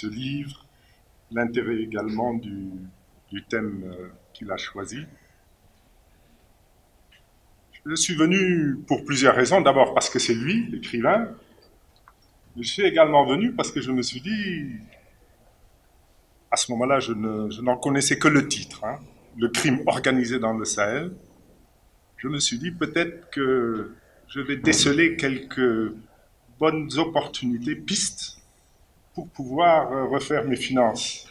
ce livre, l'intérêt également du thème qu'il a choisi. Je suis venu pour plusieurs raisons. D'abord parce que c'est lui, l'écrivain. Je suis également venu parce que je me suis dit, à ce moment-là, je n'en connaissais que le titre, hein, le crime organisé dans le Sahel. Je me suis dit peut-être que je vais déceler quelques bonnes opportunités, pistes, pour pouvoir refaire mes finances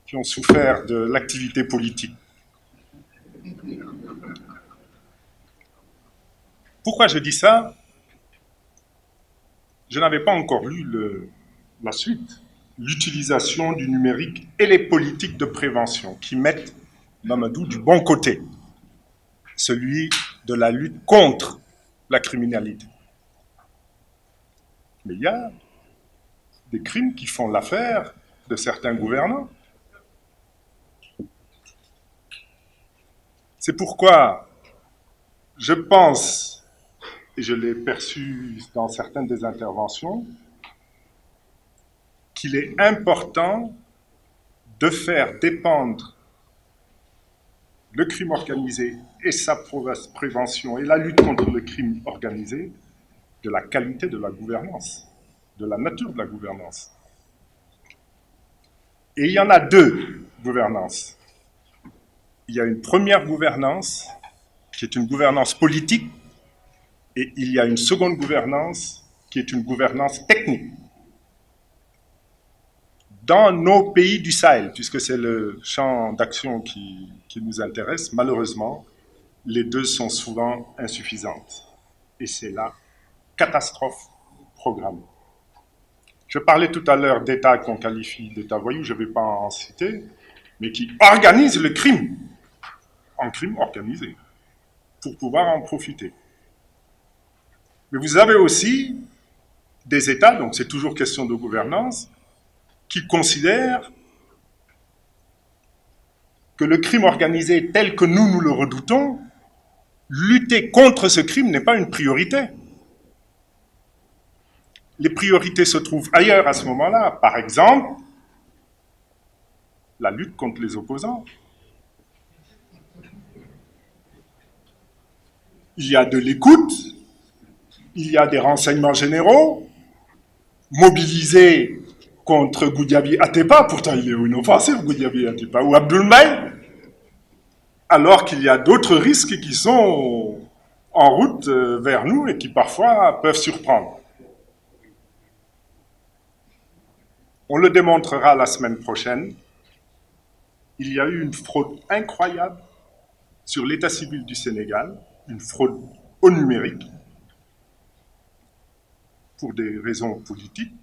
qui ont souffert de l'activité politique. Pourquoi je dis ça? Je n'avais pas encore lu la suite, l'utilisation du numérique et les politiques de prévention qui mettent Mamadou du bon côté, celui de la lutte contre la criminalité. Mais il y a des crimes qui font l'affaire de certains gouvernants. C'est pourquoi je pense, et je l'ai perçu dans certaines des interventions, qu'il est important de faire dépendre le crime organisé et sa prévention et la lutte contre le crime organisé de la qualité de la gouvernance, de la nature de la gouvernance. Et il y en a deux gouvernances. Il y a une première gouvernance qui est une gouvernance politique et il y a une seconde gouvernance qui est une gouvernance technique. Dans nos pays du Sahel, puisque c'est le champ d'action qui nous intéresse, malheureusement, les deux sont souvent insuffisantes. Et c'est la catastrophe programmée. Je parlais tout à l'heure d'États qu'on qualifie d'États voyous, je ne vais pas en citer, mais qui organisent le crime en crime organisé pour pouvoir en profiter. Mais vous avez aussi des États, donc c'est toujours question de gouvernance, qui considèrent que le crime organisé tel que nous le redoutons, lutter contre ce crime n'est pas une priorité. Les priorités se trouvent ailleurs à ce moment-là. Par exemple, la lutte contre les opposants. Il y a de l'écoute, il y a des renseignements généraux, mobilisés contre Goudiaby Atepa, pourtant il est inoffensif, Goudiaby Atepa, ou Abdoul Mbaye, alors qu'il y a d'autres risques qui sont en route vers nous et qui parfois peuvent surprendre. On le démontrera la semaine prochaine. Il y a eu une fraude incroyable sur l'état civil du Sénégal, une fraude au numérique, pour des raisons politiques,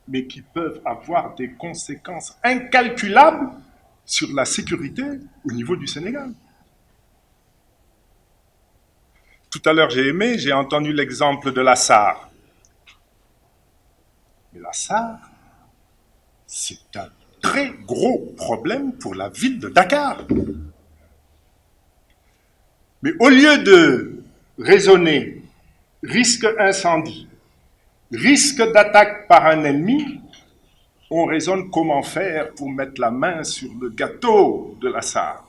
mais qui peuvent avoir des conséquences incalculables sur la sécurité au niveau du Sénégal. Tout à l'heure, j'ai entendu l'exemple de la SAR. Mais la SAR, c'est un très gros problème pour la ville de Dakar. Mais au lieu de raisonner risque incendie, risque d'attaque par un ennemi, on raisonne comment faire pour mettre la main sur le gâteau de la SAR.